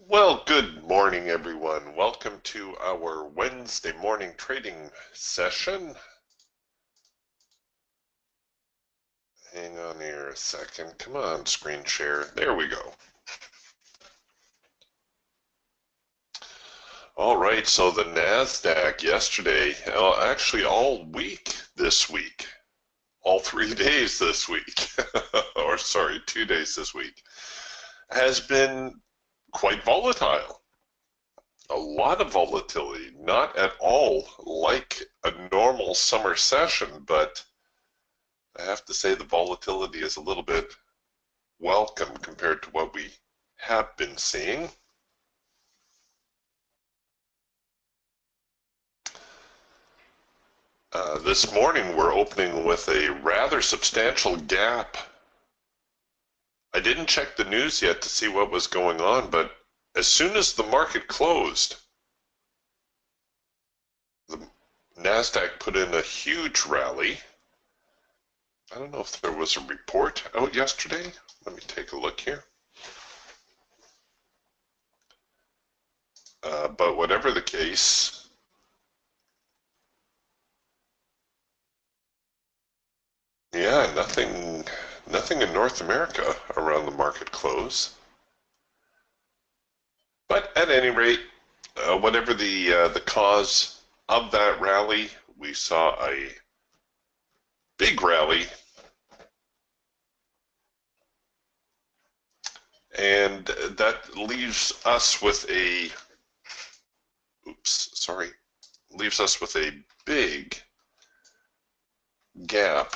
Well, good morning, everyone. Welcome to our Wednesday morning trading session. Hang on here a second. Come on, screen share. There we go. All right, so the NASDAQ yesterday, actually all week this week, all 3 days this week, or sorry, 2 days this week, has been quite volatile. A lot of volatility, not at all like a normal summer session, but I have to say the volatility is a little bit welcome compared to what we have been seeing. This morning we're opening with a rather substantial gap. I didn't check the news yet to see what was going on, but as soon as the market closed, the NASDAQ put in a huge rally. I don't know if there was a report out yesterday. Let me take a look here. But whatever the case, yeah, nothing in North America around the market close. But at any rate, whatever the cause of that rally, we saw a big rally, and that leaves us with a big gap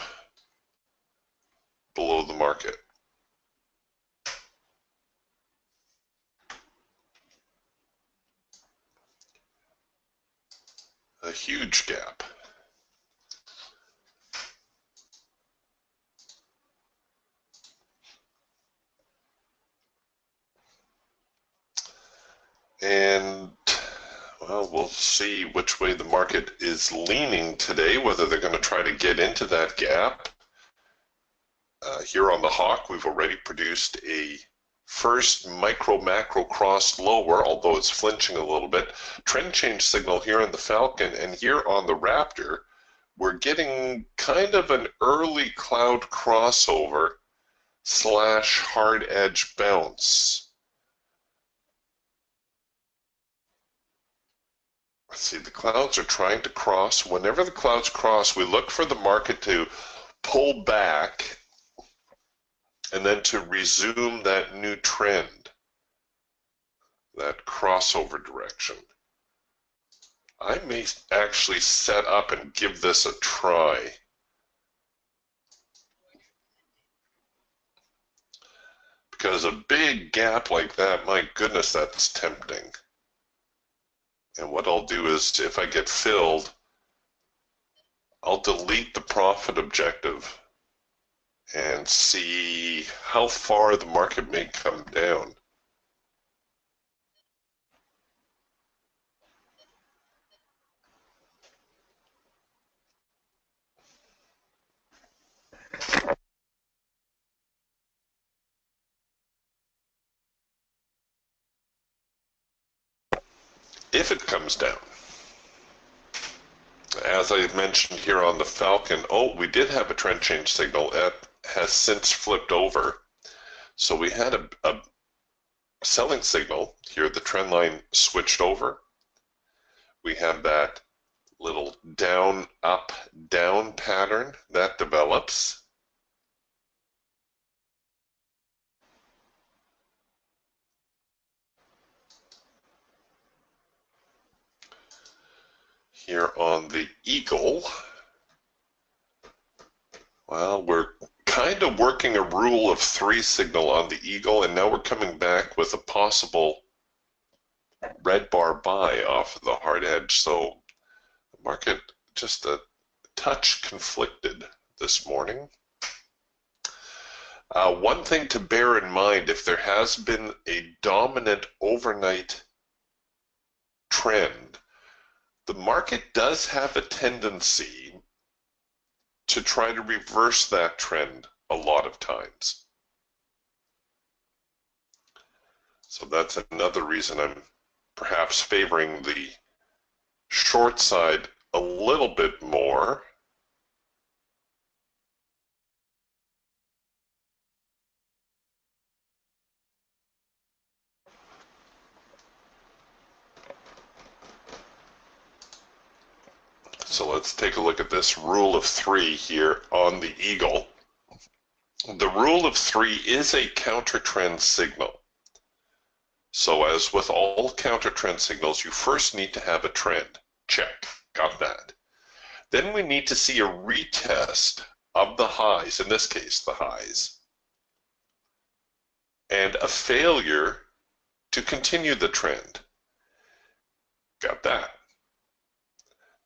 below the market. A huge gap. And well, we'll see which way the market is leaning today, whether they're going to try to get into that gap. Here on the Hawk, we've already produced a first micro-macro cross lower, although it's flinching a little bit. Trend change signal here on the Falcon, and here on the Raptor, we're getting kind of an early cloud crossover / hard edge bounce. Let's see, the clouds are trying to cross. Whenever the clouds cross, we look for the market to pull back and then to resume that new trend, that crossover direction. I may actually set up and give this a try. Because a big gap like that, my goodness, that's tempting. And what I'll do is, if I get filled, I'll delete the profit objective and see how far the market may come down. If it comes down. As I mentioned here on the Falcon, we did have a trend change signal. It has since flipped over. So we had a selling signal here. The trend line switched over. We have that little down, up, down pattern that develops. Here on the Eagle, well, we're kind of working a rule of 3 signal on the Eagle, and now we're coming back with a possible red bar buy off of the hard edge. So the market just a touch conflicted this morning. One thing to bear in mind, if there has been a dominant overnight trend, the market does have a tendency to try to reverse that trend a lot of times. So that's another reason I'm perhaps favoring the short side a little bit more. So let's take a look at this rule of three here on the Eagle. The rule of three is a counter trend signal. So as with all counter trend signals, you first need to have a trend. Check, got that. Then we need to see a retest of the highs, in this case the highs, and a failure to continue the trend. Got that.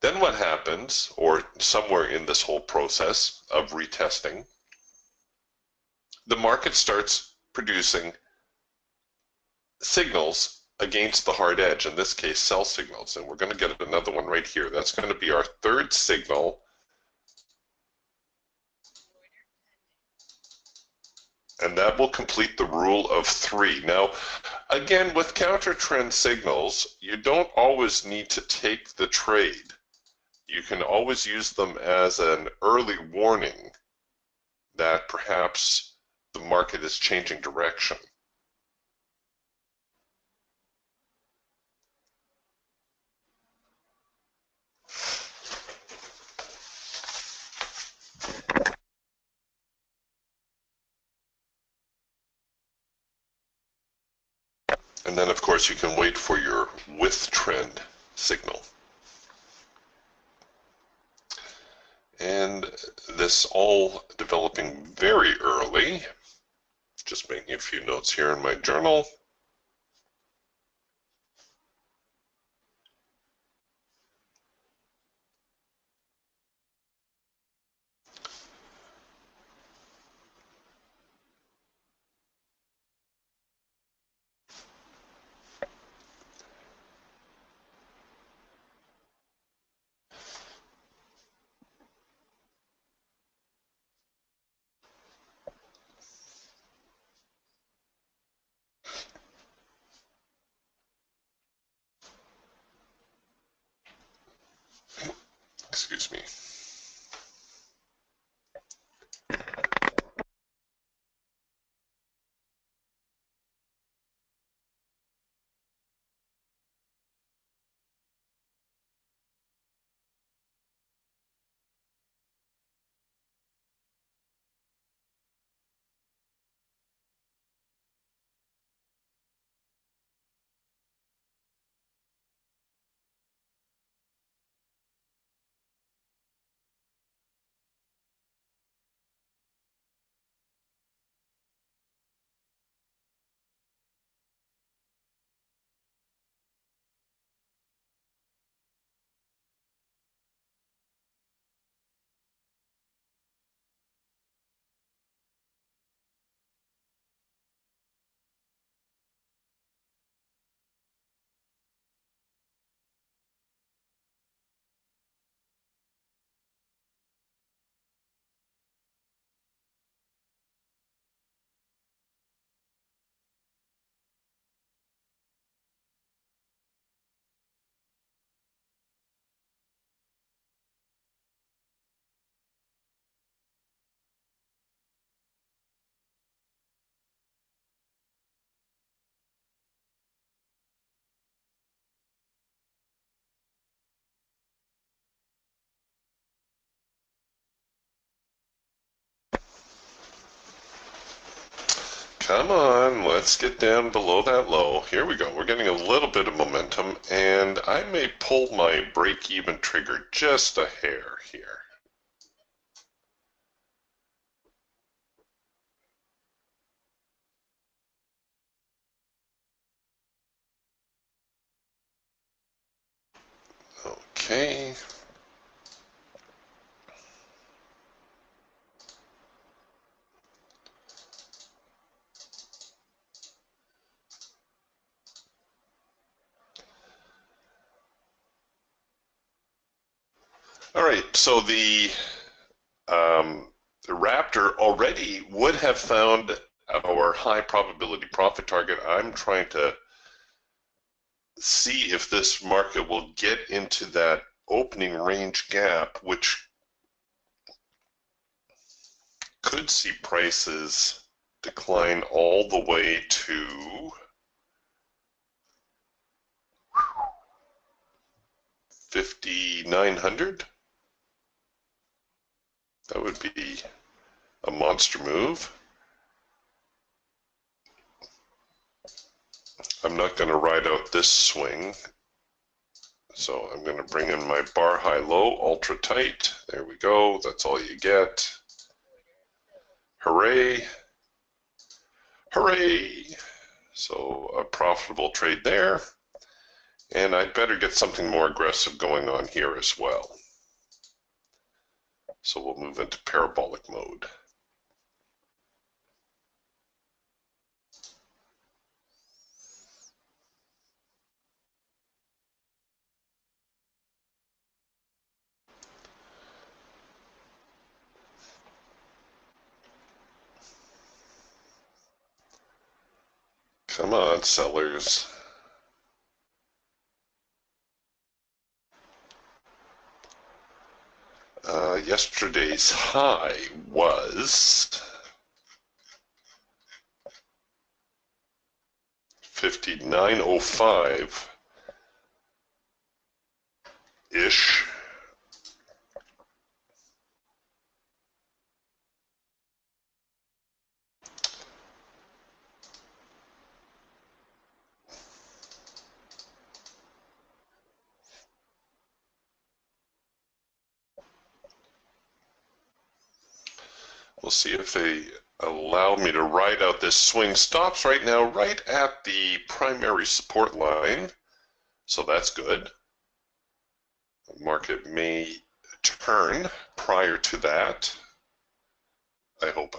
Then what happens, or somewhere in this whole process of retesting, the market starts producing signals against the hard edge, in this case sell signals, and we're going to get another one right here. That's going to be our third signal, and that will complete the rule of three. Now, again, with counter trend signals, you don't always need to take the trade. You can always use them as an early warning that perhaps the market is changing direction. And then, of course, you can wait for your with trend signal. And this all developing very early. Just making a few notes here in my journal. Excuse me. Come on, let's get down below that low. Here we go. We're getting a little bit of momentum, and I may pull my break-even trigger just a hair here. Okay. All right, so the Raptor already would have found our high probability profit target, I'm trying to see if this market will get into that opening range gap, which could see prices decline all the way to 5,900. That would be a monster move. I'm not going to ride out this swing, so I'm going to bring in my bar high low, ultra tight. There we go. That's all you get. Hooray! Hooray! So a profitable trade there. And I'd better get something more aggressive going on here as well. So we'll move into parabolic mode. Come on, sellers. Yesterday's high was 59.05-ish. We'll see if they allow me to ride out this swing. Stops right now right at the primary support line, so that's good. The market may turn prior to that. I hope.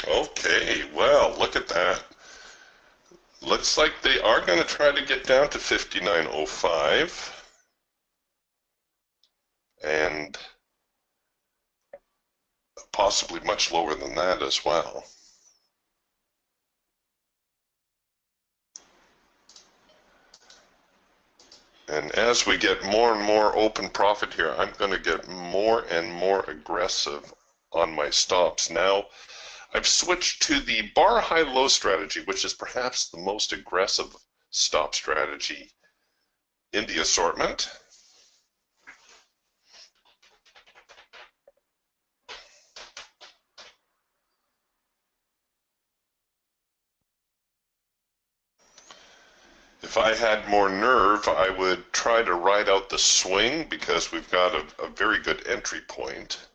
Okay, well, look at that. Looks like they are going to try to get down to 59.05 and possibly much lower than that as well. And as we get more and more open profit here, I'm going to get more and more aggressive on my stops. Now, I've switched to the bar high low strategy, which is perhaps the most aggressive stop strategy in the assortment. If I had more nerve, I would try to ride out the swing because we've got a very good entry point,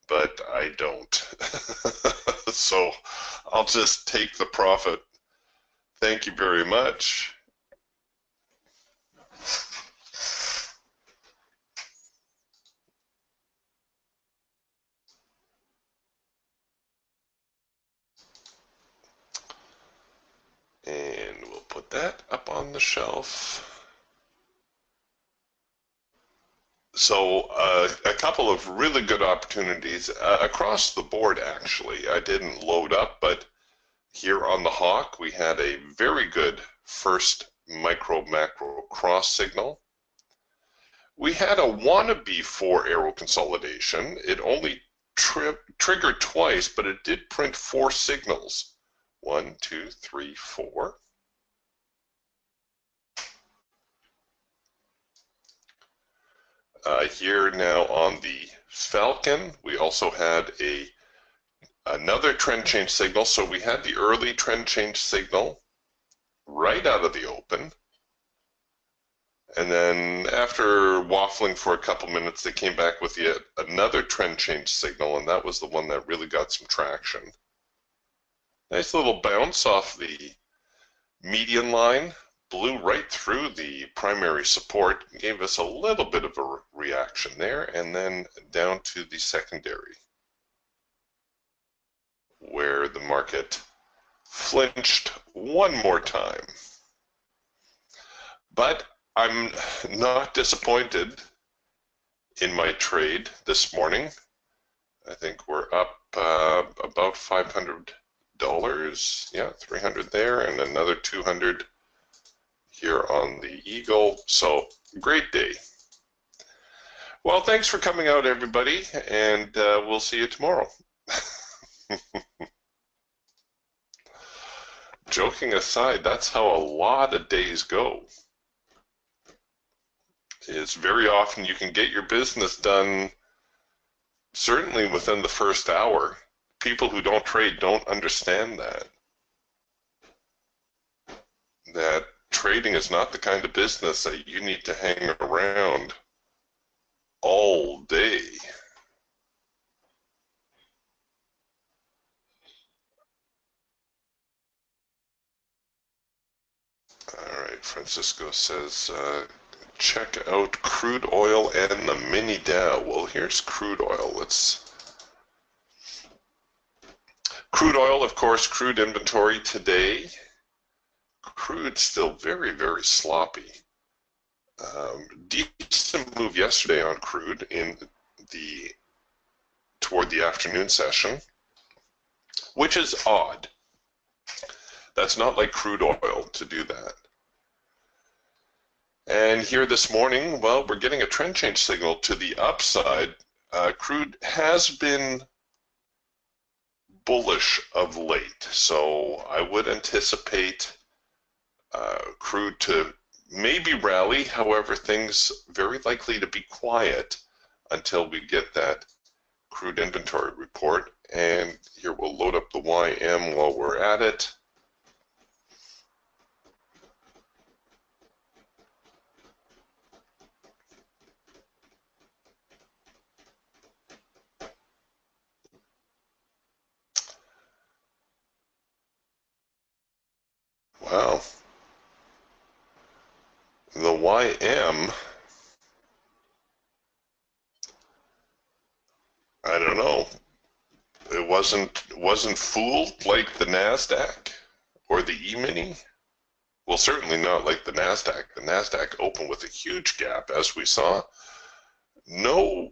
but I don't. So I'll just take the profit. Thank you very much. And we'll put that up on the shelf. So a couple of really good opportunities across the board, actually. I didn't load up, but here on the Hawk, we had a very good first micro-macro cross signal. We had a wannabe 4-arrow consolidation. It only triggered twice, but it did print 4 signals. 1, 2, 3, 4. Here now on the Falcon, we also had another trend change signal. So we had the early trend change signal right out of the open. And then after waffling for a couple minutes, they came back with yet another trend change signal, and that was the one that really got some traction. Nice little bounce off the median line, blew right through the primary support, gave us a little bit of a reaction there, and then down to the secondary, where the market flinched one more time. But I'm not disappointed in my trade this morning. I think we're up about $500. Yeah, 300 there, and another 200 here on the Eagle. So great day. Well, thanks for coming out, everybody, and we'll see you tomorrow. Joking aside, that's how a lot of days go. It's very often you can get your business done certainly within the first hour. People who don't trade don't understand that trading is not the kind of business that you need to hang around all day. All right, Francisco says, check out crude oil and the mini Dow. Well, here's crude oil. Crude oil, of course, crude inventory today. Crude still very, very sloppy. Decent move yesterday on crude toward the afternoon session, which is odd. That's not like crude oil to do that. And here this morning, well, we're getting a trend change signal to the upside. Crude has been bullish of late, so I would anticipate crude to maybe rally. However, things very likely to be quiet until we get that crude inventory report. And here we'll load up the YM while we're at it. Wow. The YM, I don't know. It wasn't fooled like the NASDAQ or the E-mini. Well, certainly not like the NASDAQ. The NASDAQ opened with a huge gap, as we saw. No.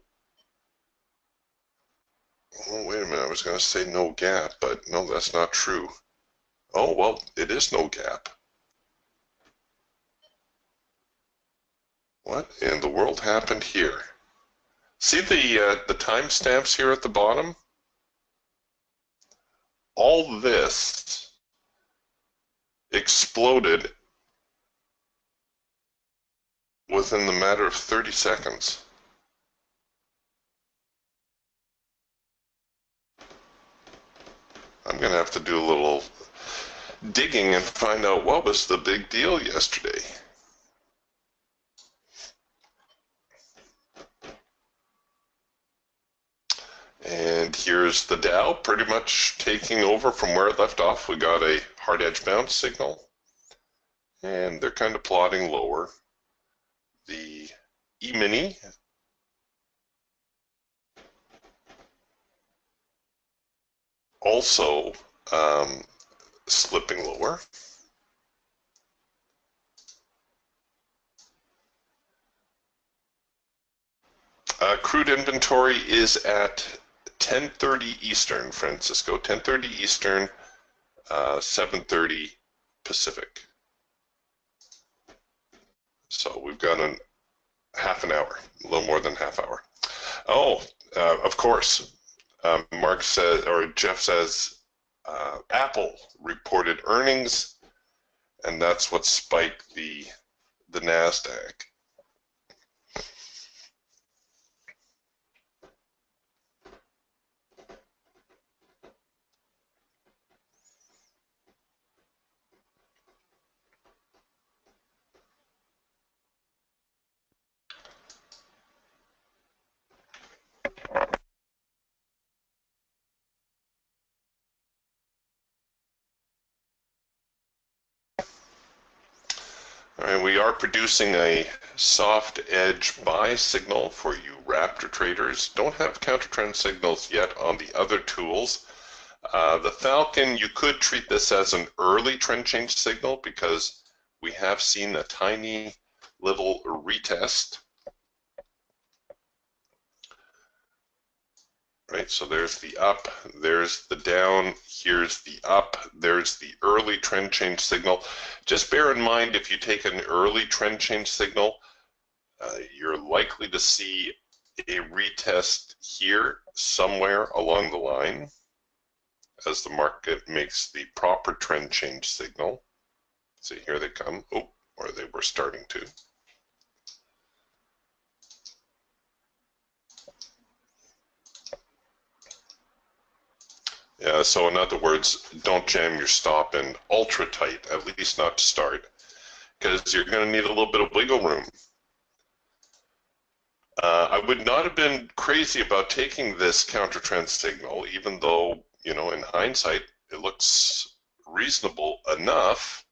Oh, wait a minute. I was going to say no gap, but no, that's not true. Oh, well, it is no gap. What in the world happened here? See the timestamps here at the bottom? All this exploded within the matter of 30 seconds. I'm going to have to do a little digging and find out what was the big deal yesterday. And here's the Dow pretty much taking over from where it left off. We got a hard edge bounce signal, and they're kind of plodding lower. The E-mini also slipping lower. Crude inventory is at 10:30 Eastern, Francisco. 10:30 Eastern, 7:30 Pacific. So we've got half an hour, a little more than half hour. Oh, of course. Mark says, or Jeff says, Apple reported earnings, and that's what spiked the NASDAQ. All right, we are producing a soft edge buy signal for you Raptor traders. Don't have counter trend signals yet on the other tools. The Falcon, you could treat this as an early trend change signal because we have seen a tiny little retest. Right, so there's the up, there's the down, here's the up, there's the early trend change signal. Just bear in mind, if you take an early trend change signal, you're likely to see a retest here somewhere along the line as the market makes the proper trend change signal. See, here they come. Oh, or they were starting to. Yeah, so in other words, don't jam your stop in ultra tight, at least not to start, because you're going to need a little bit of wiggle room. I would not have been crazy about taking this counter trend signal, even though, you know, in hindsight, it looks reasonable enough.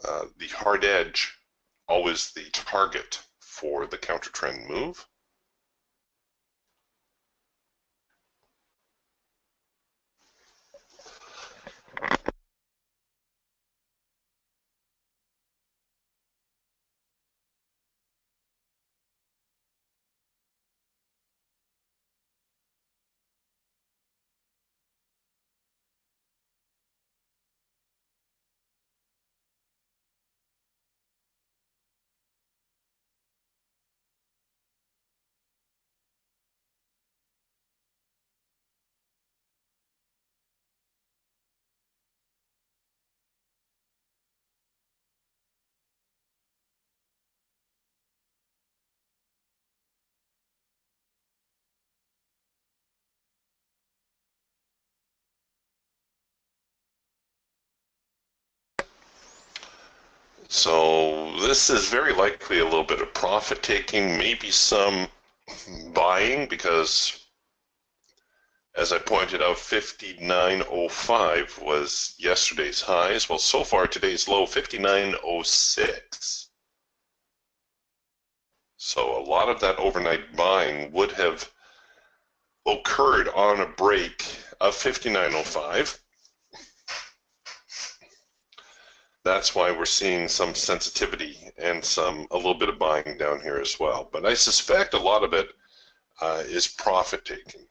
The hard edge, always the target for the counter trend move. So this is very likely a little bit of profit taking, maybe some buying, because as I pointed out, 59.05 was yesterday's highs. Well, so far today's low, 59.06. So a lot of that overnight buying would have occurred on a break of 59.05. That's why we're seeing some sensitivity and a little bit of buying down here as well. But I suspect a lot of it is profit taking.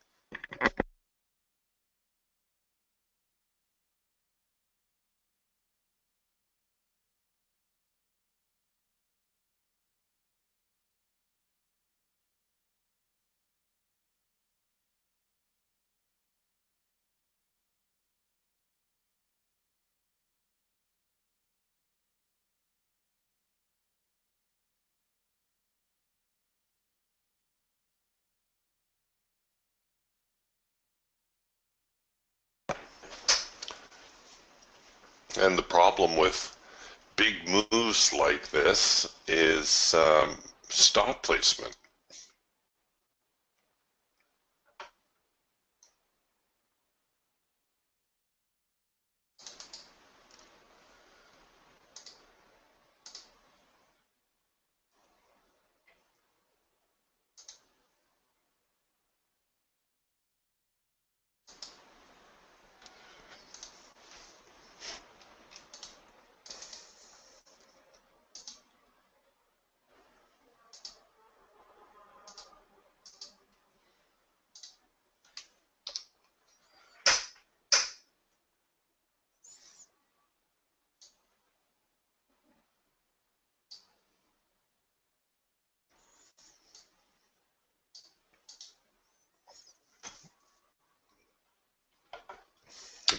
And the problem with big moves like this is stop placement.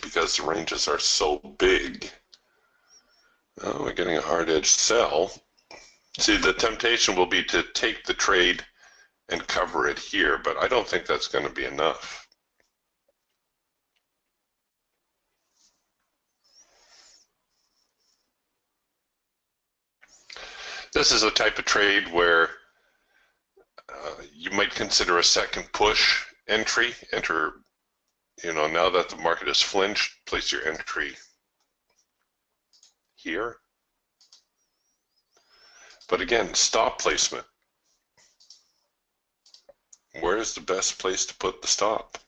Because the ranges are so big. Oh, we're getting a hard edge sell. See, the temptation will be to take the trade and cover it here, but I don't think that's going to be enough. This is a type of trade where you might consider a second push entry. Enter, you know, now that the market has flinched, place your entry here. But again, stop placement. Where is the best place to put the stop?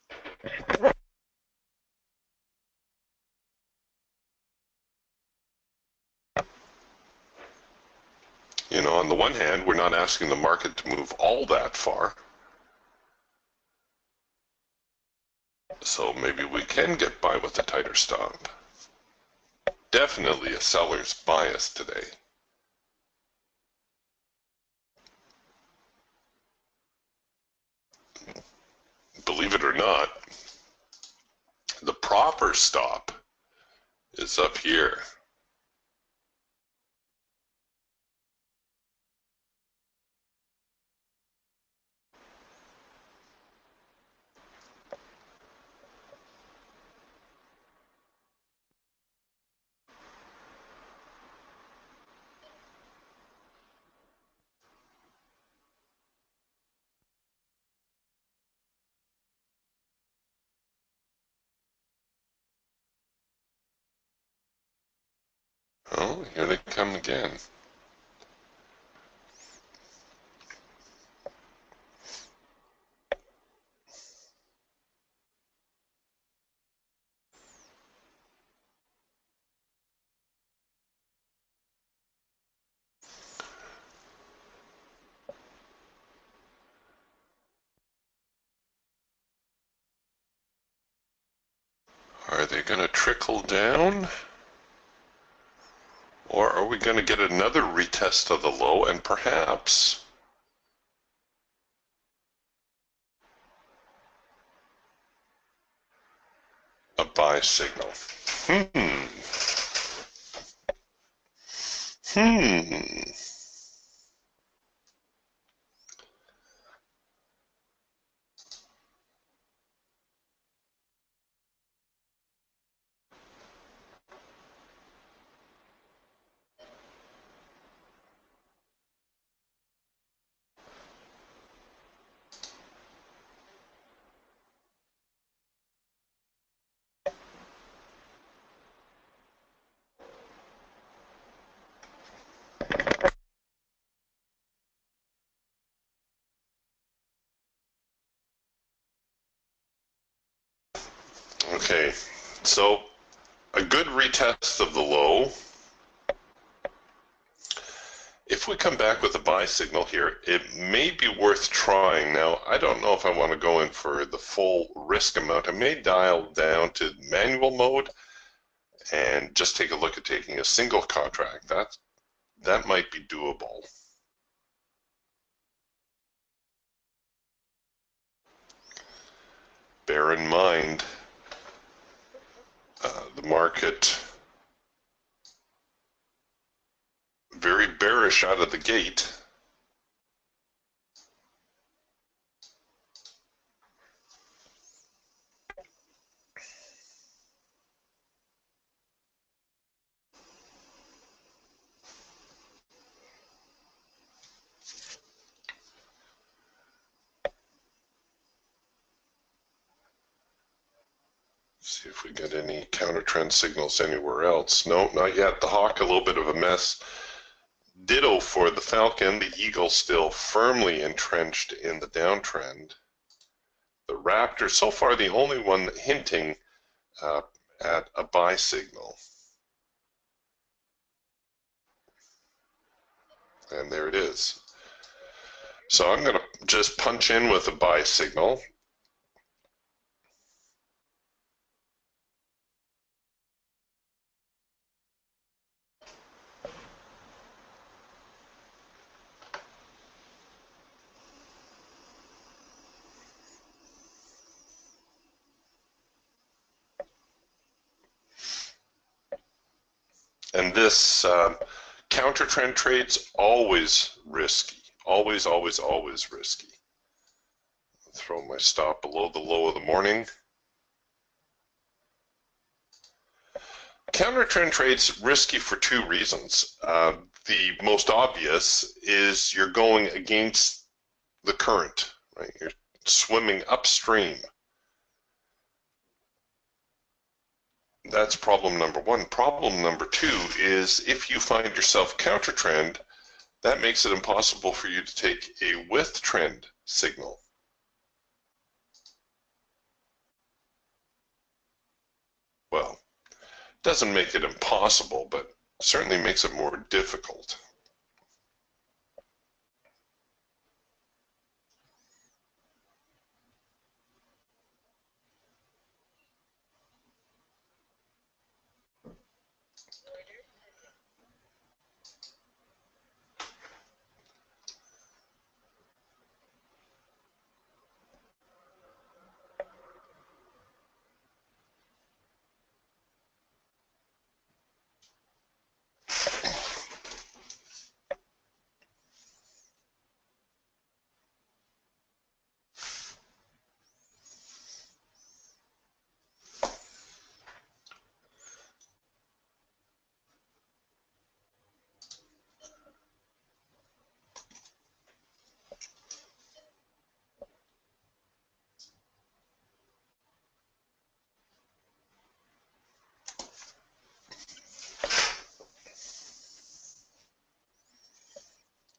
You know, on the one hand, we're not asking the market to move all that far. So maybe we can get by with a tighter stop. Definitely a seller's bias today. Believe it or not, the proper stop is up here. Oh, here they come again. Are they going to trickle down? Or are we going to get another retest of the low and perhaps a buy signal? Okay, so a good retest of the low. If we come back with a buy signal here, it may be worth trying. Now, I don't know if I want to go in for the full risk amount. I may dial down to manual mode and just take a look at taking a single contract. That might be doable. Bear in mind, the market very bearish out of the gate. See if we get any counter trend signals anywhere else. No, not yet. The hawk, a little bit of a mess. Ditto for the falcon. The eagle still firmly entrenched in the downtrend. The raptor, so far the only one hinting at a buy signal. And there it is. So I'm going to just punch in with a buy signal. And this counter trend trade's always risky. Always, always, always risky. Throw my stop below the low of the morning. Counter trend trade's risky for two reasons. The most obvious is you're going against the current, right? You're swimming upstream. That's problem number one. Problem number two is if you find yourself counter trend, that makes it impossible for you to take a with trend signal. Well, doesn't make it impossible, but certainly makes it more difficult.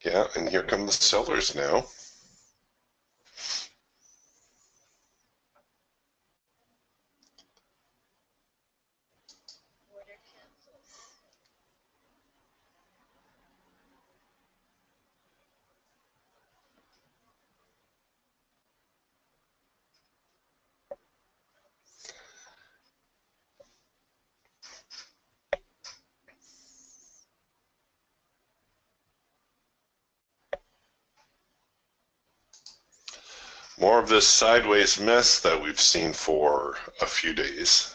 Yeah, and here come the sellers now. More of this sideways mess that we've seen for a few days.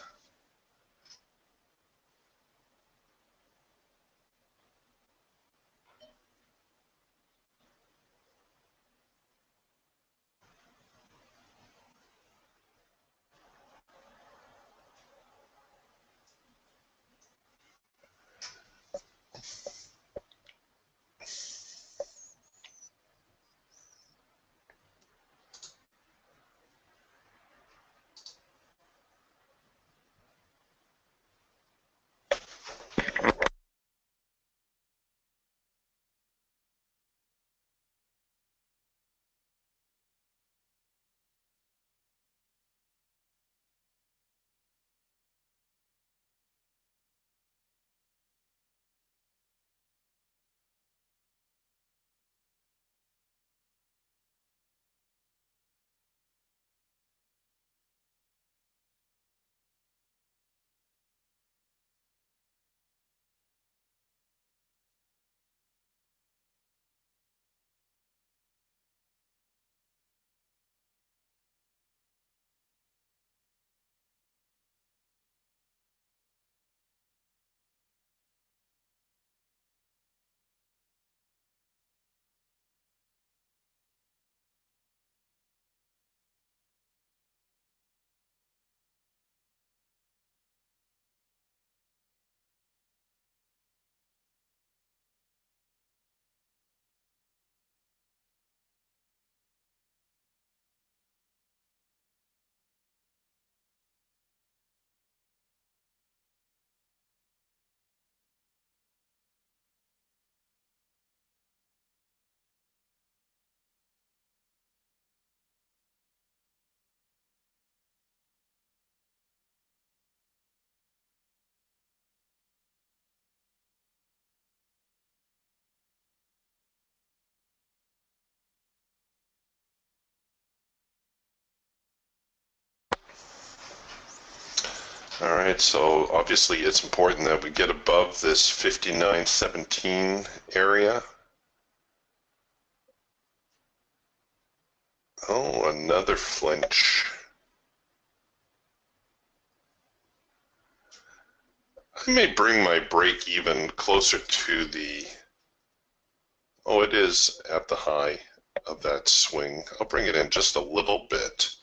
All right, so obviously it's important that we get above this 59.17 area. Oh, another flinch. I may bring my break even closer to the, oh, it is at the high of that swing. I'll bring it in just a little bit.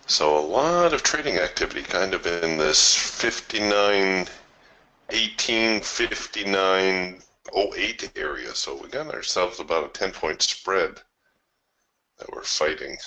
So a lot of trading activity kind of in this 59, 18, 59, 08 area. So we got ourselves about a 10-point spread that we're fighting.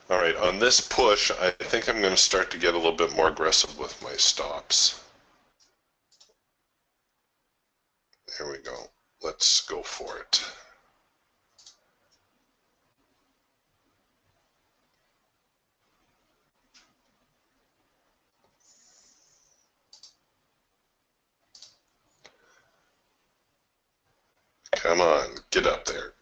All right, on this push, I think I'm going to start to get a little bit more aggressive with my stops. There we go. Let's go for it. Come on, get up there.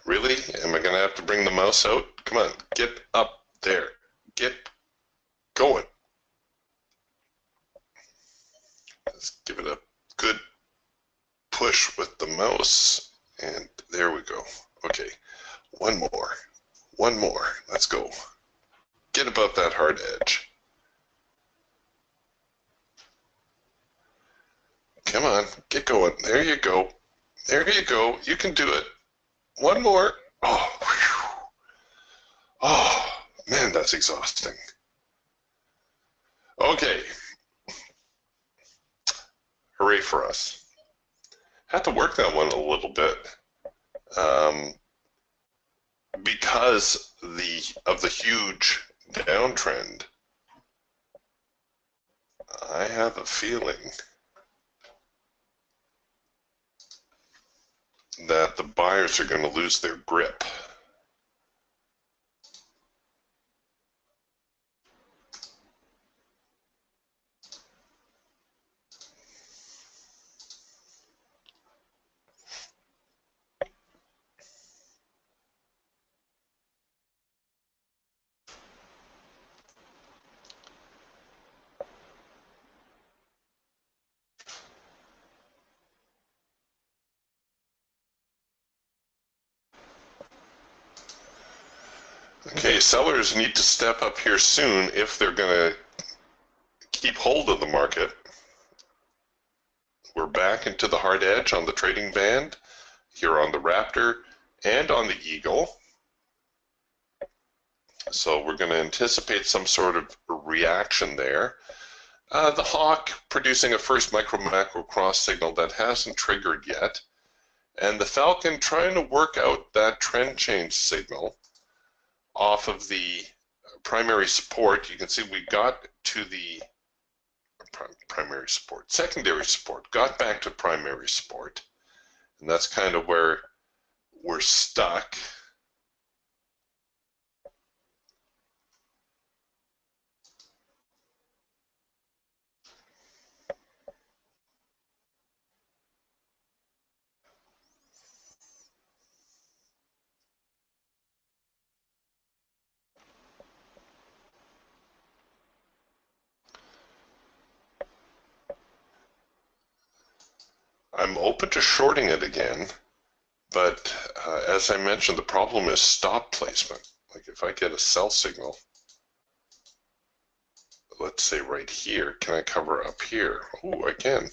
Really? Am I going to have to bring the mouse out? Come on, get up there. Get going. Let's give it a good push with the mouse. And there we go. Okay, one more. One more. Let's go. Get above that hard edge. Come on, get going. There you go. There you go. You can do it. One more. Oh, whew. Oh, man, that's exhausting. Okay. Hooray for us. Had to work that one a little bit. Because of the huge downtrend, I have a feeling that the buyers are going to lose their grip. Okay, sellers need to step up here soon if they're going to keep hold of the market. We're back into the hard edge on the trading band, here on the Raptor and on the Eagle. So we're going to anticipate some sort of reaction there. The Hawk producing a first micro-macro cross signal that hasn't triggered yet. And the Falcon trying to work out that trend change signal off of the primary support. You can see we got to the primary support, secondary support, got back to primary support. And that's kind of where we're stuck. I'm open to shorting it again, but as I mentioned, the problem is stop placement. Like if I get a sell signal, let's say right here, can I cover up here? Oh, I can.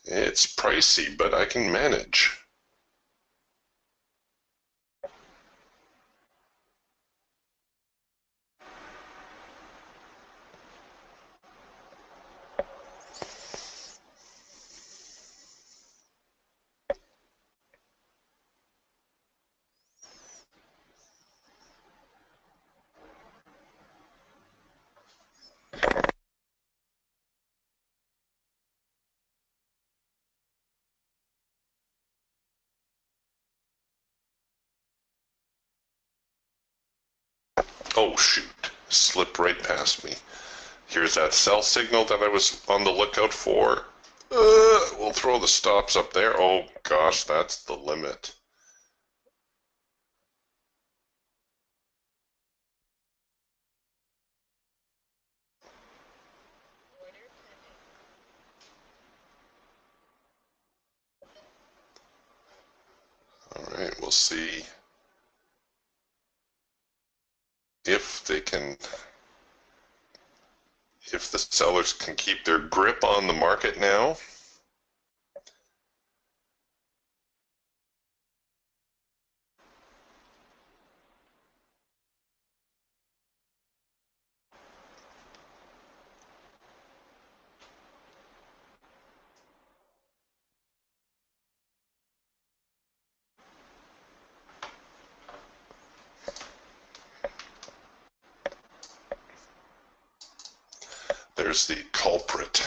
It's pricey, but I can manage. Oh shoot, slipped right past me. Here's that sell signal that I was on the lookout for. We'll throw the stops up there. Oh gosh, that's the limit. All right, we'll see if they can, if the sellers can keep their grip on the market now. There's the culprit.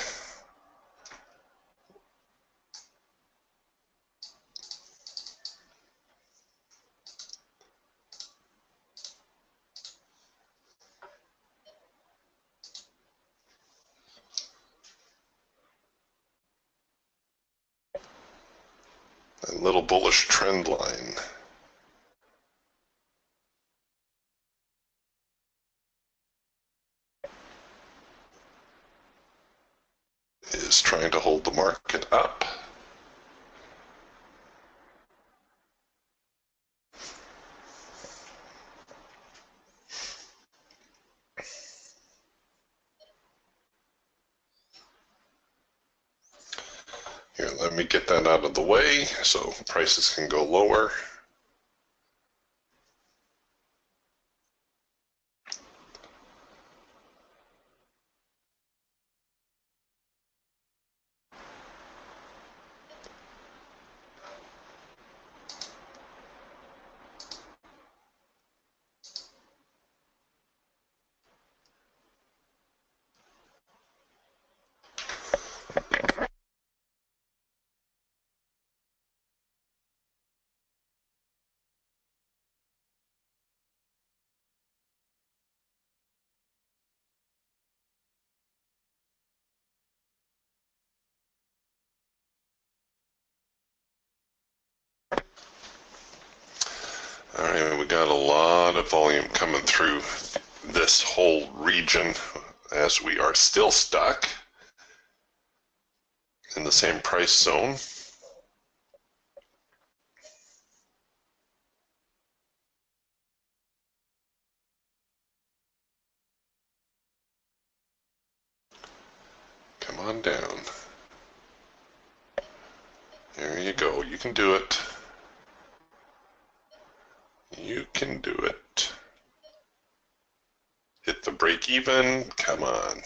A little bullish trend line is trying to hold the market up. Here, let me get that out of the way so prices can go lower. All right, we got a lot of volume coming through this whole region as we are still stuck in the same price zone. Come on down. There you go. You can do it. You can do it. Hit the break even. Come on.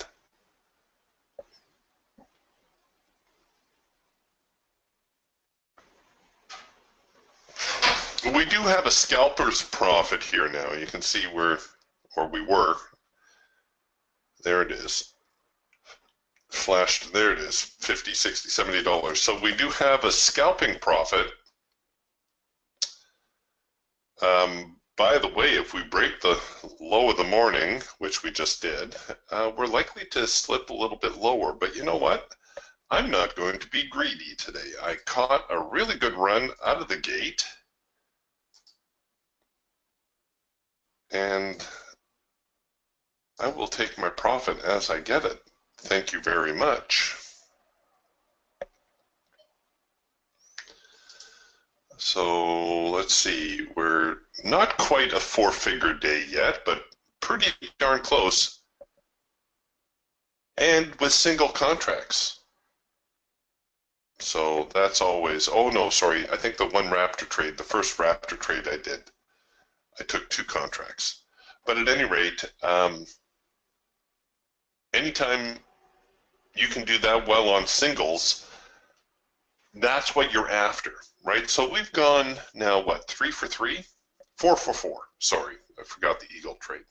We do have a scalper's profit here now. You can see where we were. There it is. Flashed. There it is. 50, 60, $70. So we do have a scalping profit. By the way, if we break the low of the morning, which we just did, we're likely to slip a little bit lower. But you know what? I'm not going to be greedy today. I caught a really good run out of the gate. And I will take my profit as I get it. Thank you very much. So let's see, we're not quite a four-figure day yet, but pretty darn close. And with single contracts. So that's always, oh no, sorry, I think the one Raptor trade, the first Raptor trade I did, I took 2 contracts. But at any rate, anytime you can do that well on singles, that's what you're after, right? So we've gone now, what, 3 for 3? 4 for 4, sorry, I forgot the Eagle trade.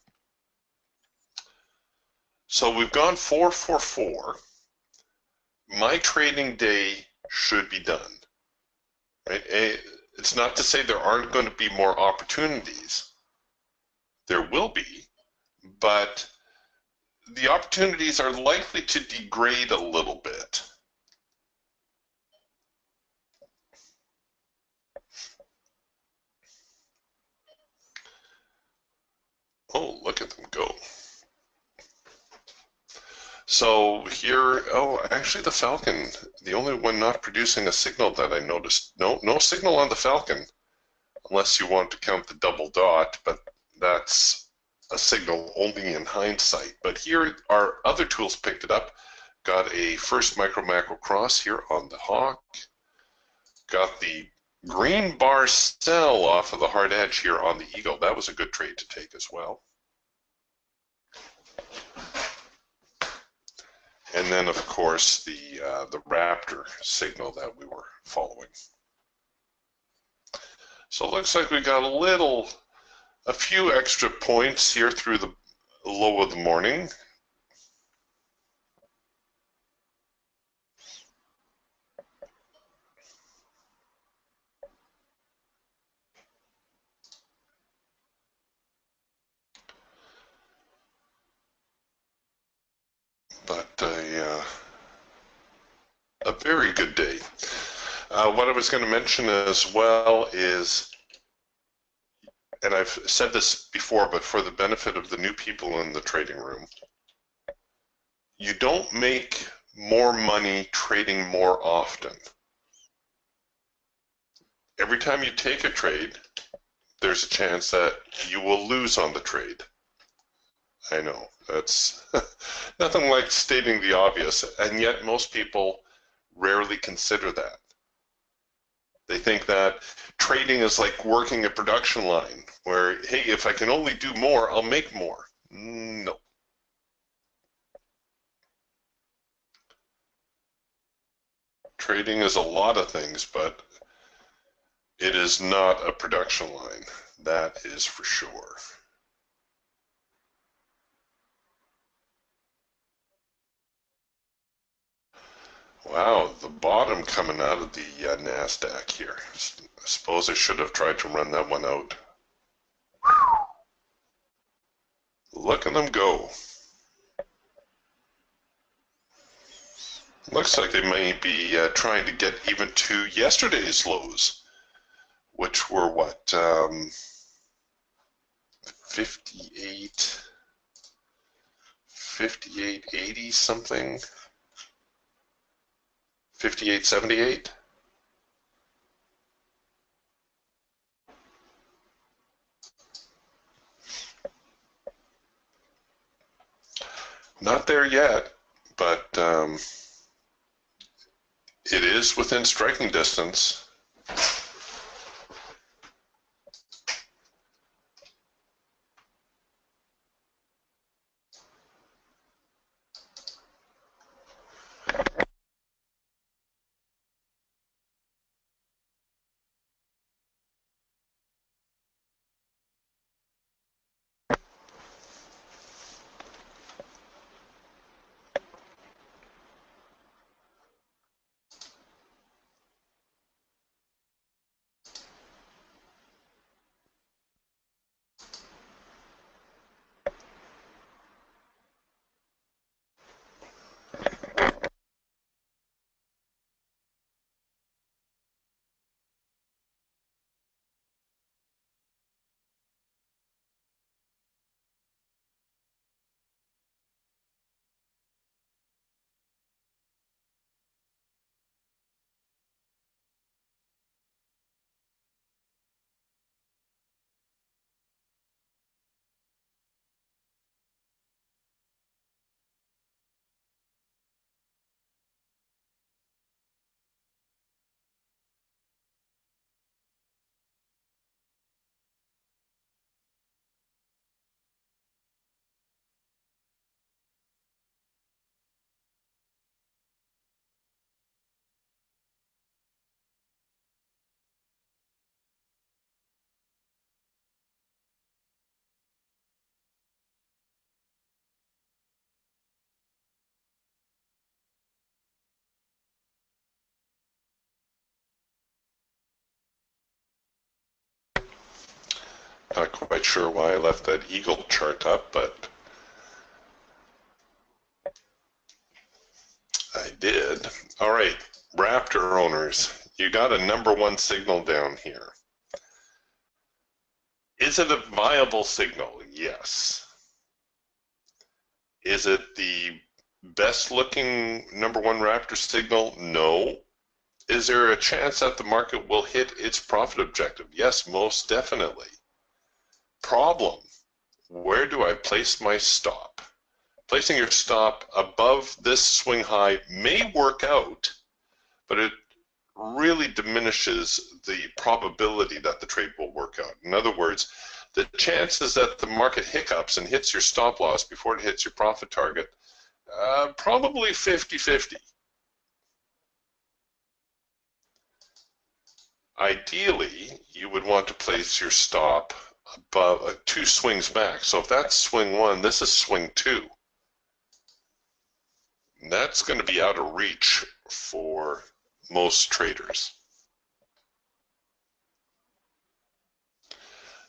So we've gone 4 for 4. My trading day should be done, right? It's not to say there aren't going to be more opportunities. There will be, but the opportunities are likely to degrade a little bit. Oh, look at them go. So here, oh, actually the Falcon, the only one not producing a signal that I noticed. No signal on the Falcon, unless you want to count the double dot, but that's a signal only in hindsight. But here our other tools picked it up. Got a first micro macro cross here on the Hawk. Got the green bar sell off of the hard edge here on the Eagle. That was a good trade to take as well. And then, of course, the Raptor signal that we were following. So it looks like we got a few extra points here through the low of the morning. But a very good day. What I was going to mention as well is, and I've said this before, but for the benefit of the new people in the trading room, you don't make more money trading more often. Every time you take a trade, there's a chance that you will lose on the trade. I know, that's nothing like stating the obvious, and yet most people rarely consider that. They think that trading is like working a production line, where, hey, if I can only do more, I'll make more. No. Trading is a lot of things, but it is not a production line. That is for sure. Wow, the bottom coming out of the NASDAQ here. I suppose I should have tried to run that one out. Look at them go. Looks like they may be trying to get even to yesterday's lows, which were what, 58.80 something, 58.78. Not there yet, but it is within striking distance. Not quite sure why I left that Eagle chart up, but did. All right, Raptor owners, you got a #1 signal down here. Is it a viable signal? Yes. Is it the best looking #1 Raptor signal? No. Is there a chance that the market will hit its profit objective? Yes, most definitely. Problem, where do I place my stop? Placing your stop above this swing high may work out, but it really diminishes the probability that the trade will work out. In other words, the chances that the market hiccups and hits your stop loss before it hits your profit target, probably 50-50. Ideally, you would want to place your stop above 2 swings back. So if that's swing 1, this is swing 2. That's going to be out of reach for most traders.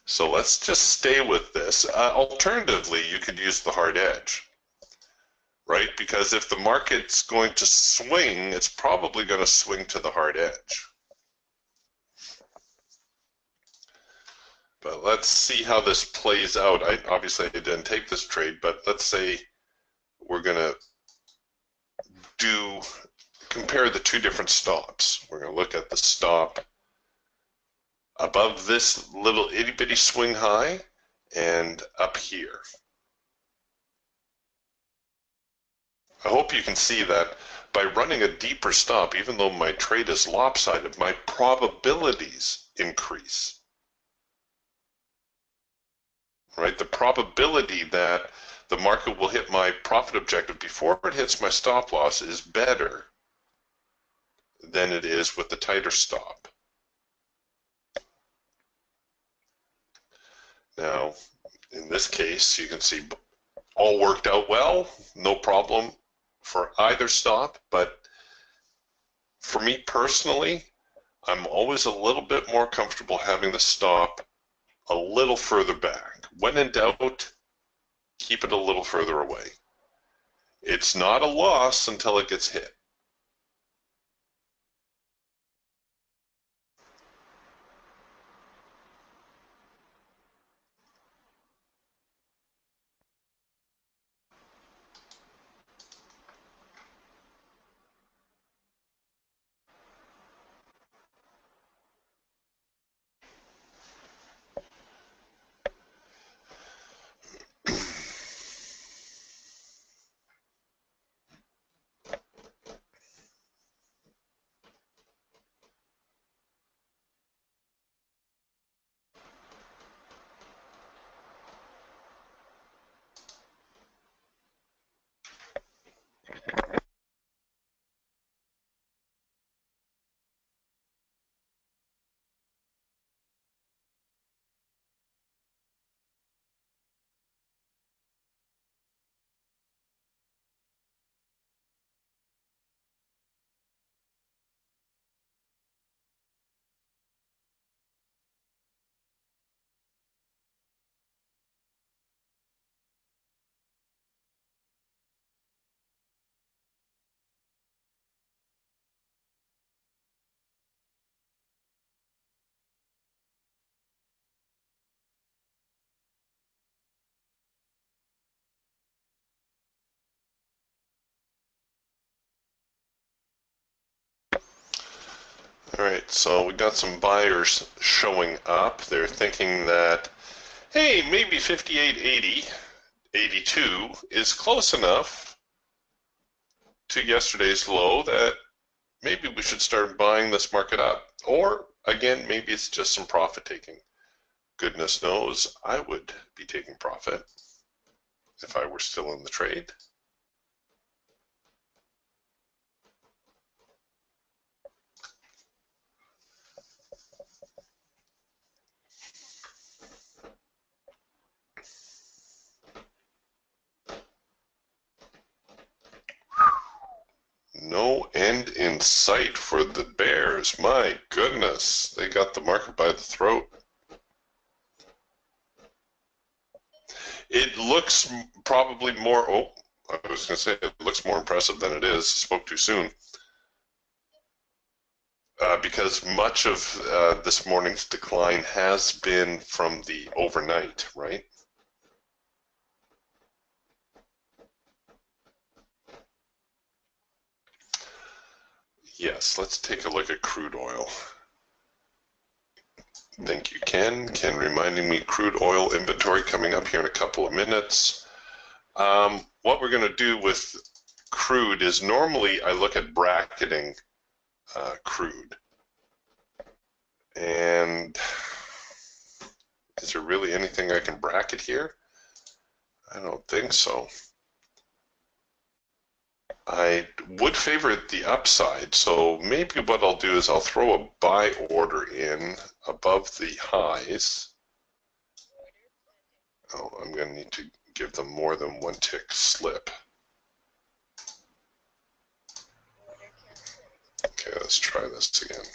So let's just stay with this. Alternatively, you could use the hard edge, right? Because if the market's going to swing, it's probably going to swing to the hard edge. But let's see how this plays out. Obviously, I didn't take this trade, but let's say we're going to compare the 2 different stops. We're going to look at the stop above this little itty-bitty swing high and up here. I hope you can see that by running a deeper stop, even though my trade is lopsided, my probabilities increase. Right? The probability that the market will hit my profit objective before it hits my stop loss is better than it is with the tighter stop. Now, in this case, you can see all worked out well, no problem for either stop, but for me personally, I'm always a little bit more comfortable having the stop a little further back. When in doubt, keep it a little further away. It's not a loss until it gets hit. All right, so we got some buyers showing up. They're thinking that, hey, maybe 58.80, 82 is close enough to yesterday's low that maybe we should start buying this market up. Or, again, maybe it's just some profit taking. Goodness knows I would be taking profit if I were still in the trade. No end in sight for the bears. My goodness, they got the market by the throat. It looks probably more, oh, I was going to say it looks more impressive than it is. Spoke too soon. Because much of this morning's decline has been from the overnight, right? Yes, let's take a look at crude oil. Thank you, Ken. Ken reminding me crude oil inventory coming up here in a couple of minutes. What we're going to do with crude is normally I look at bracketing crude. And is there really anything I can bracket here? I don't think so. I would favor the upside, so maybe what I'll do is I'll throw a buy order in above the highs. Oh, I'm going to need to give them more than one tick slip. Okay, let's try this again.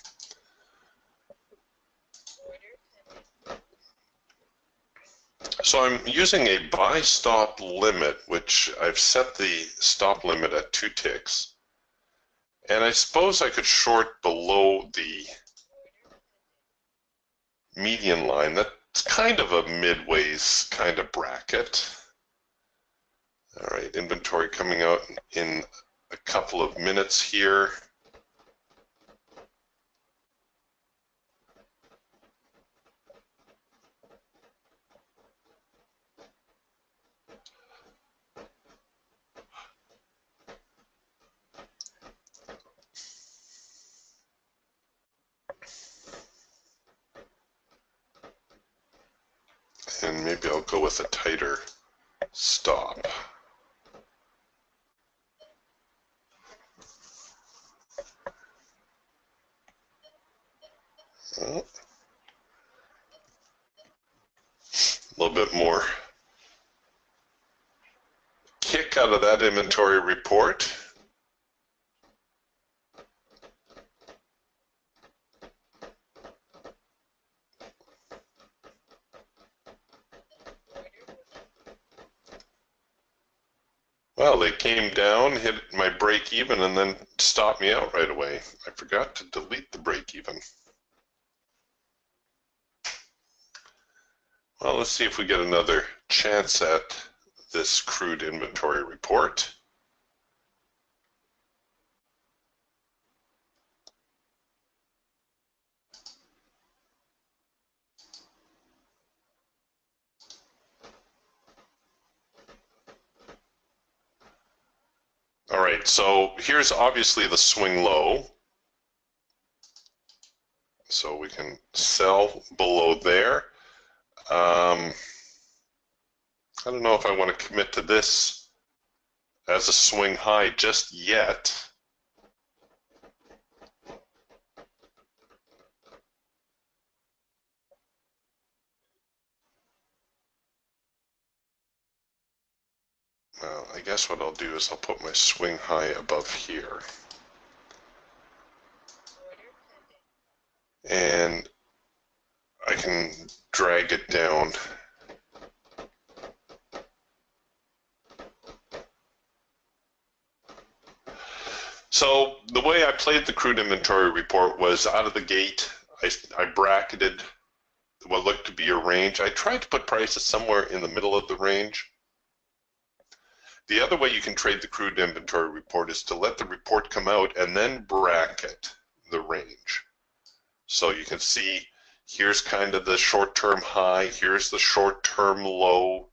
So I'm using a buy stop limit, which I've set the stop limit at 2 ticks. And I suppose I could short below the median line. That's kind of a midways kind of bracket. All right, inventory coming out in a couple of minutes here. And maybe I'll go with a tighter stop. Oh, a little bit more kick out of that inventory report. Well, they came down, hit my break even, and then stopped me out right away. I forgot to delete the break even. Well, let's see if we get another chance at this crude inventory report. All right, so here's obviously the swing low. So we can sell below there. I don't know if I want to commit to this as a swing high just yet. Well, I guess what I'll do is I'll put my swing high above here. And I can drag it down. So the way I played the crude inventory report was out of the gate, I bracketed what looked to be a range. I tried to put prices somewhere in the middle of the range. The other way you can trade the crude inventory report is to let the report come out and then bracket the range. So you can see here's kind of the short-term high, here's the short-term low,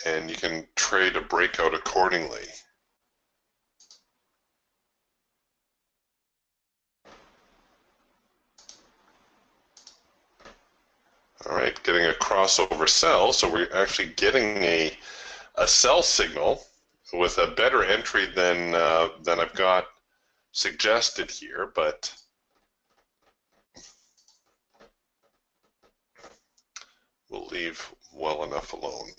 and you can trade a breakout accordingly. All right, getting a crossover sell, so we're actually getting a sell signal with a better entry than I've got suggested here, but we'll leave well enough alone.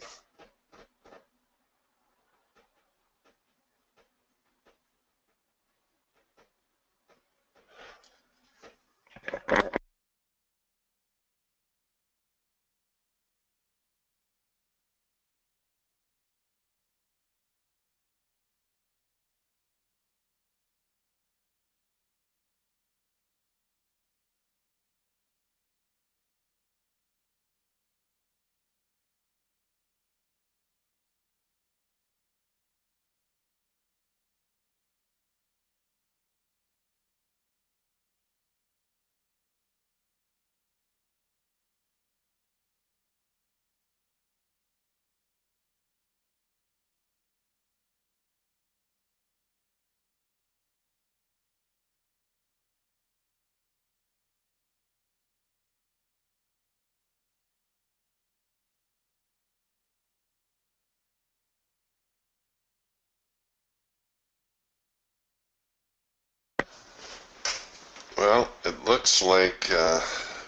Well, it looks like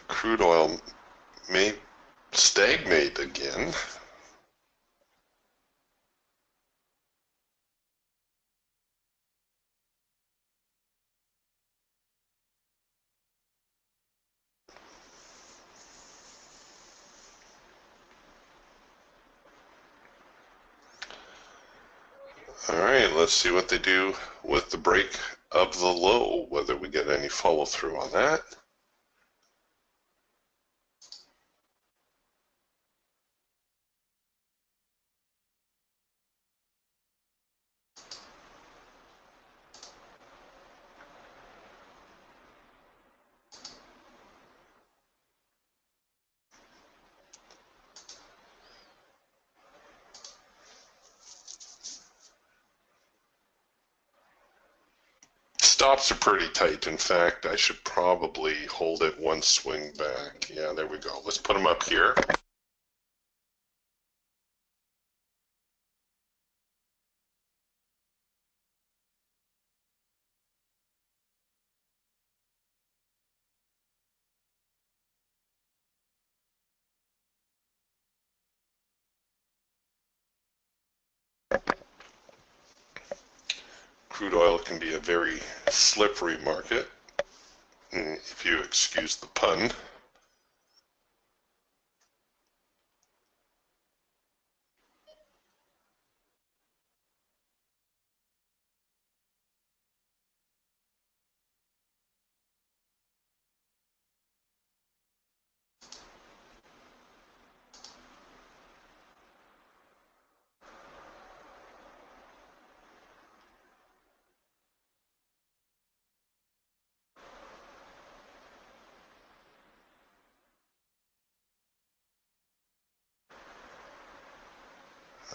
crude oil may stagnate again. All right, let's see what they do with the break of the low, whether we get any follow through on that. Stops are pretty tight. In fact, I should probably hold it one swing back. Yeah, there we go. Let's put them up here. Crude oil can be a very slippery market, if you excuse the pun.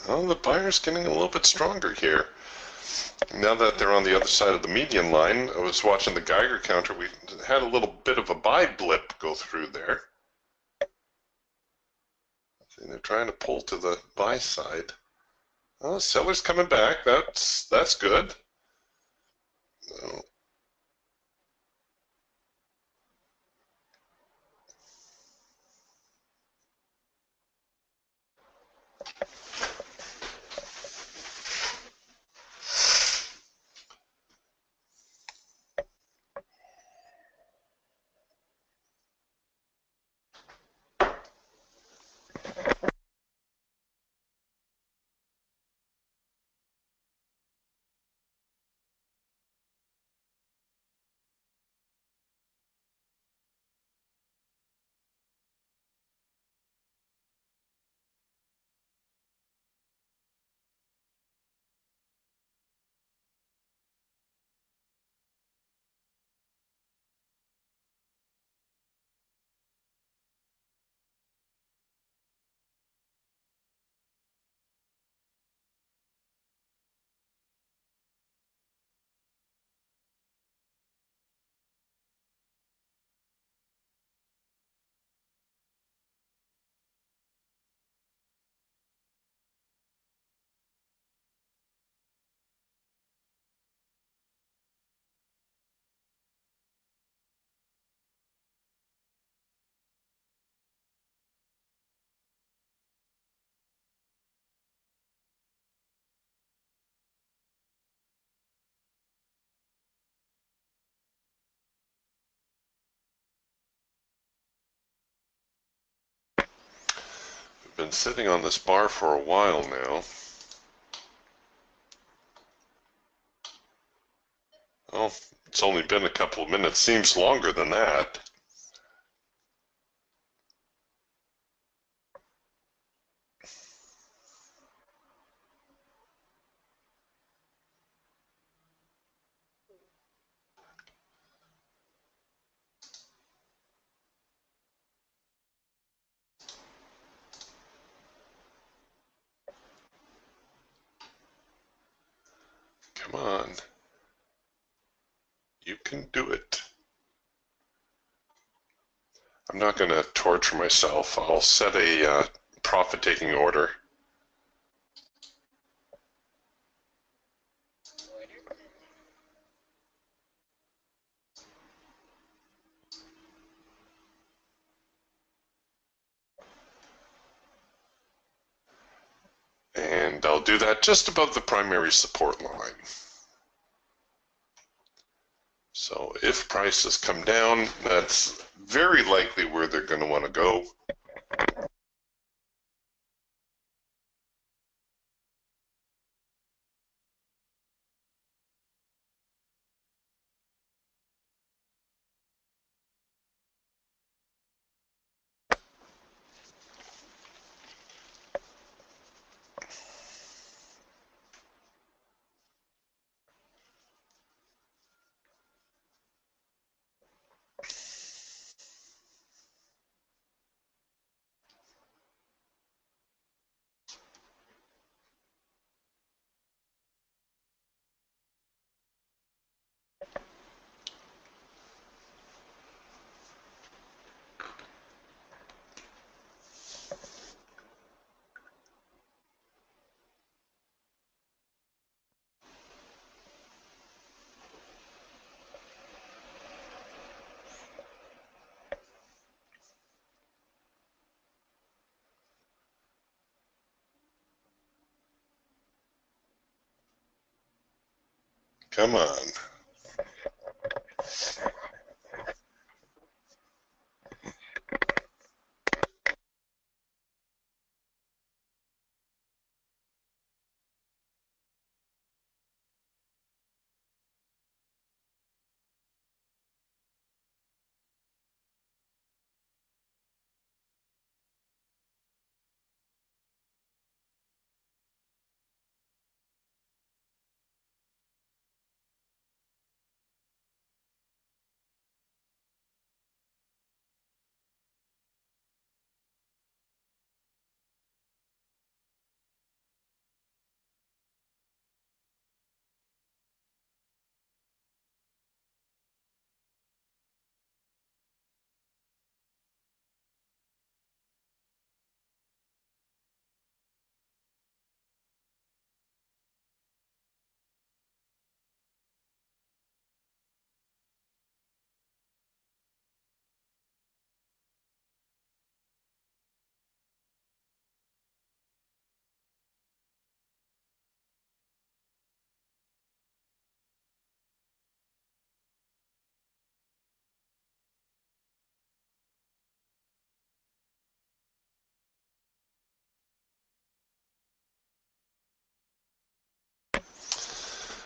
Well, the buyer's getting a little bit stronger here. Now that they're on the other side of the median line, I was watching the Geiger counter. We had a little bit of a buy blip go through there. And they're trying to pull to the buy side. Oh, seller's coming back. That's good. Oh, we've been sitting on this bar for a while now. Oh, it's only been a couple of minutes. Seems longer than that. Come on. You can do it. I'm not going to torture myself. I'll set a profit-taking order. I'll do that just above the primary support line. So if prices come down, that's very likely where they're going to want to go. Come on.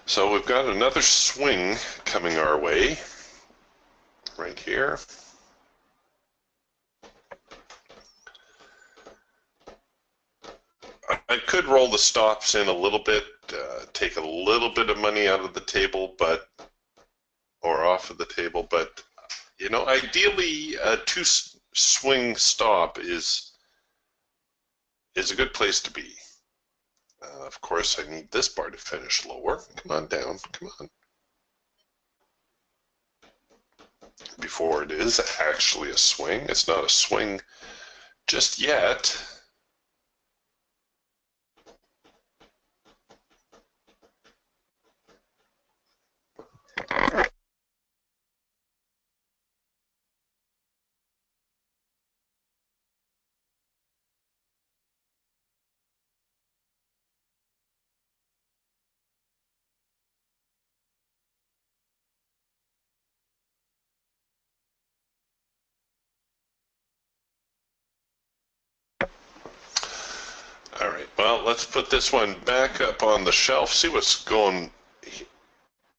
So we've got another swing coming our way right here. I could roll the stops in a little bit, take a little bit of money out of the table, or off of the table, but you know, ideally a two swing stop is a good place to be. Of course, I need this bar to finish lower. Come on down, come on. Before it is actually a swing. It's not a swing just yet. All right, well, let's put this one back up on the shelf, see what's going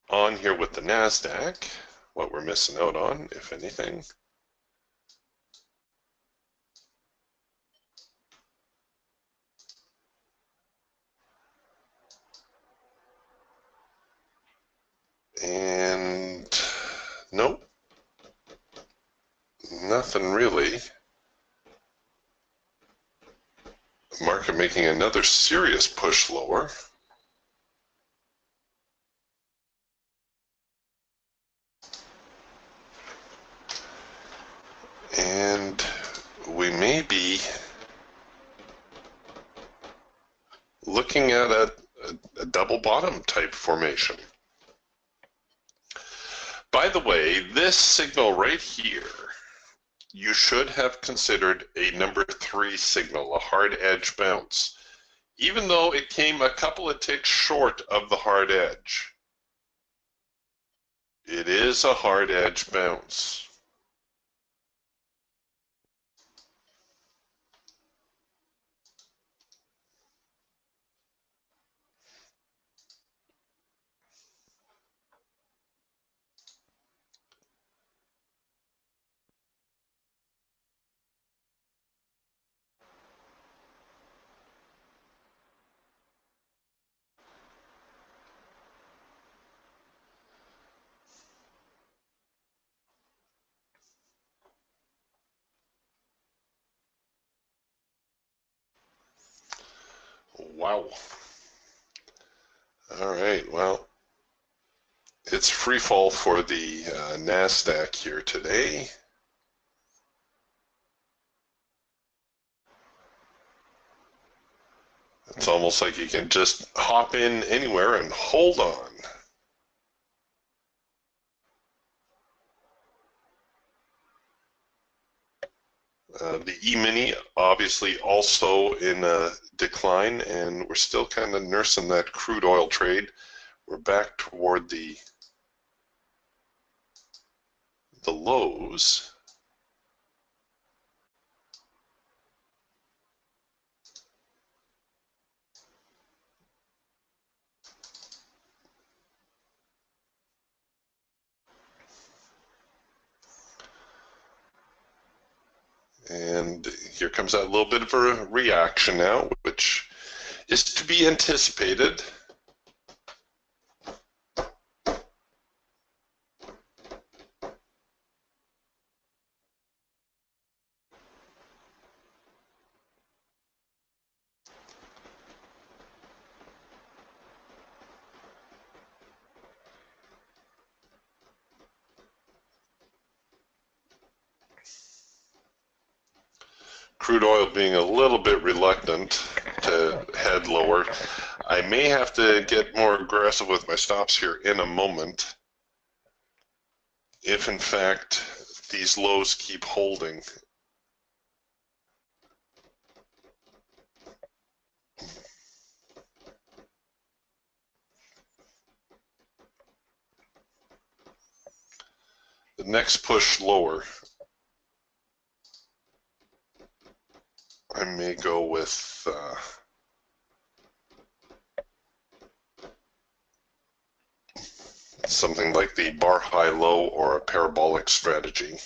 on here with the NASDAQ, what we're missing out on, if anything. And nope, nothing really. Market making another serious push lower. And we may be looking at a double bottom type formation. By the way, this signal right here, you should have considered a number 3 signal, a hard edge bounce. even though it came a couple of ticks short of the hard edge. It is a hard edge bounce. Wow. All right, well, it's free fall for the NASDAQ here today. It's almost like you can just hop in anywhere and hold on. The E-mini obviously also in a decline, and we're still kind of nursing that crude oil trade. We're back toward the lows. And here comes that little bit of a reaction now, which is to be anticipated. Crude oil being a little bit reluctant to head lower. I may have to get more aggressive with my stops here in a moment if in fact these lows keep holding. The next push lower, I may go with something like the bar high low or a parabolic strategy.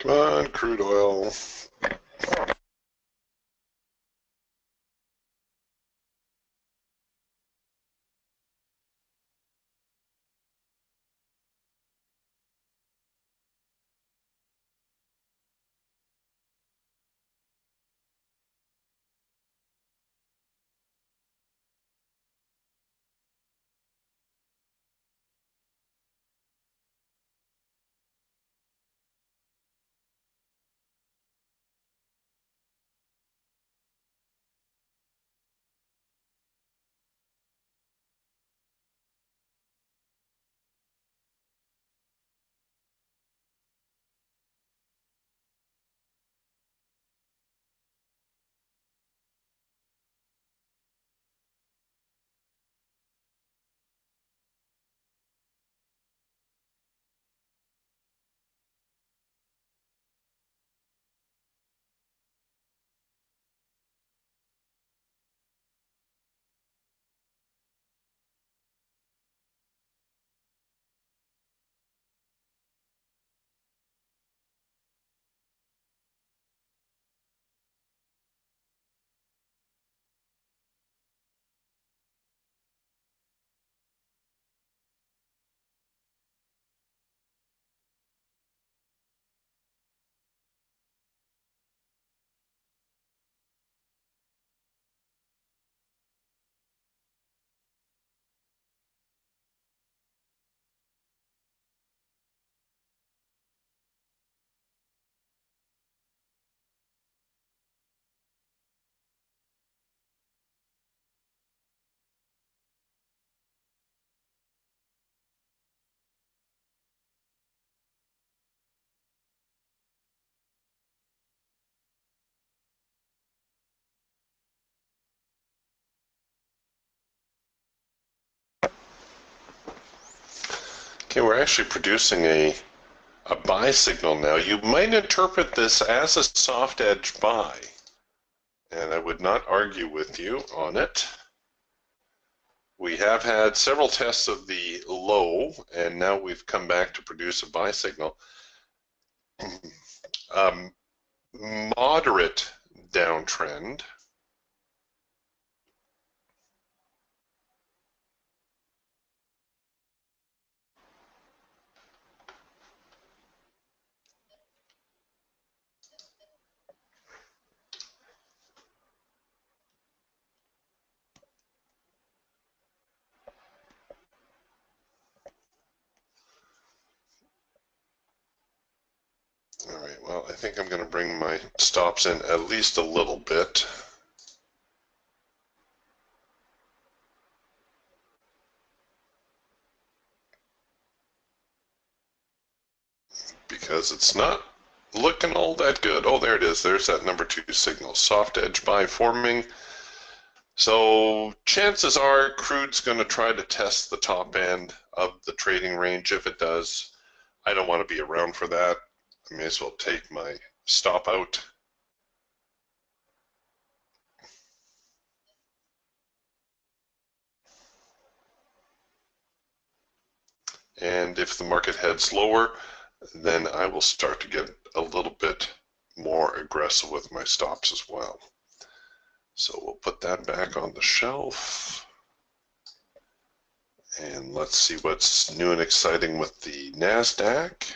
Come on, crude oil. Okay, we're actually producing a buy signal now. You might interpret this as a soft edge buy, and I would not argue with you on it. We have had several tests of the low, and now we've come back to produce a buy signal. Moderate downtrend. All right, well, I think I'm going to bring my stops in at least a little bit. Because it's not looking all that good. Oh, there it is. There's that number 2 signal. Soft edge buy forming. So chances are crude's going to try to test the top end of the trading range. If it does, I don't want to be around for that. I may as well take my stop out. And if the market heads lower, then I will start to get a little bit more aggressive with my stops as well. So we'll put that back on the shelf. And let's see what's new and exciting with the NASDAQ.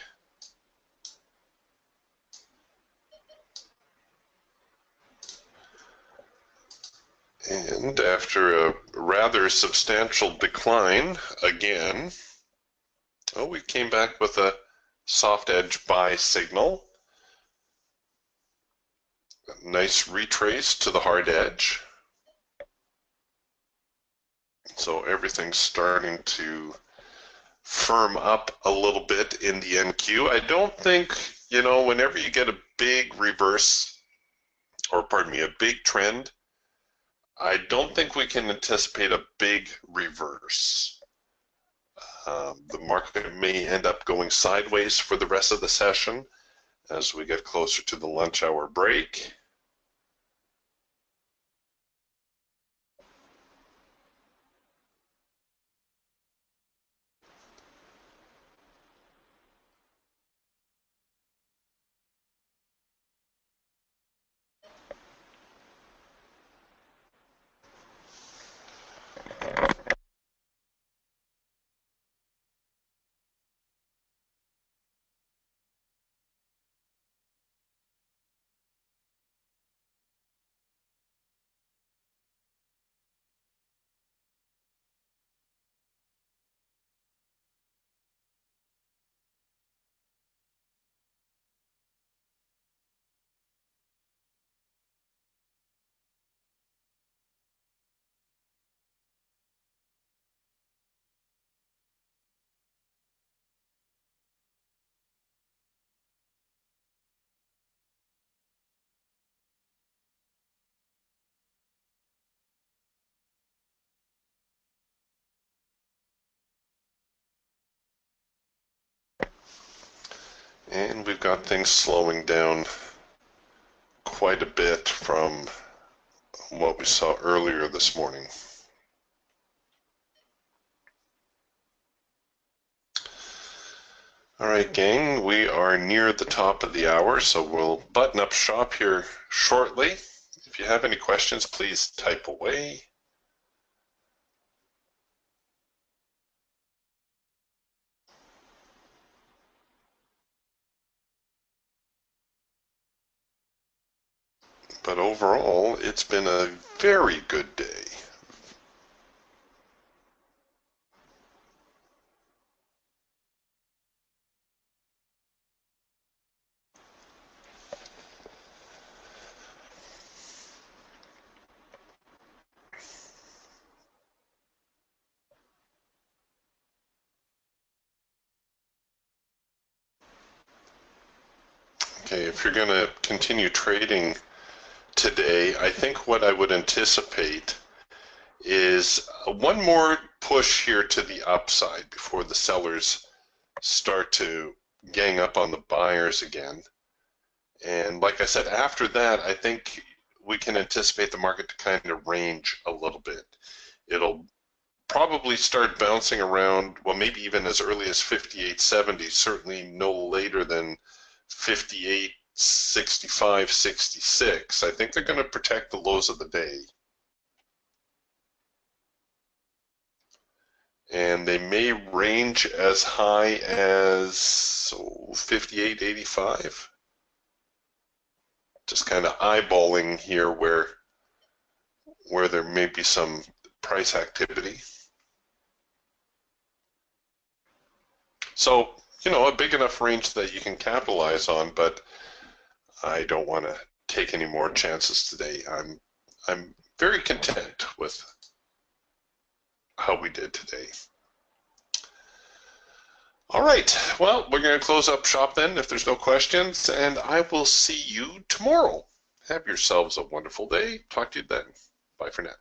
And after a rather substantial decline again, oh, we came back with a soft edge buy signal. A nice retrace to the hard edge. So everything's starting to firm up a little bit in the NQ. I don't think, whenever you get a big reverse, or pardon me, a big trend, I don't think we can anticipate a big reverse. The market may end up going sideways for the rest of the session as we get closer to the lunch hour break. And we've got things slowing down quite a bit from what we saw earlier this morning. All right, gang, we are near the top of the hour, so we'll button up shop here shortly. If you have any questions, please type away. But overall, it's been a very good day. Okay, if you're going to continue trading today, I think what I would anticipate is one more push here to the upside before the sellers start to gang up on the buyers again. And like I said, after that, I think we can anticipate the market to kind of range a little bit. It'll probably start bouncing around, well, maybe even as early as 58.70, certainly no later than 58.65, 66. I think they're going to protect the lows of the day. And they may range as high as 58.85. Just kind of eyeballing here where there may be some price activity. So, a big enough range that you can capitalize on, but I don't want to take any more chances today. I'm very content with how we did today. All right, well, we're going to close up shop then if there's no questions, and I will see you tomorrow. Have yourselves a wonderful day. Talk to you then. Bye for now.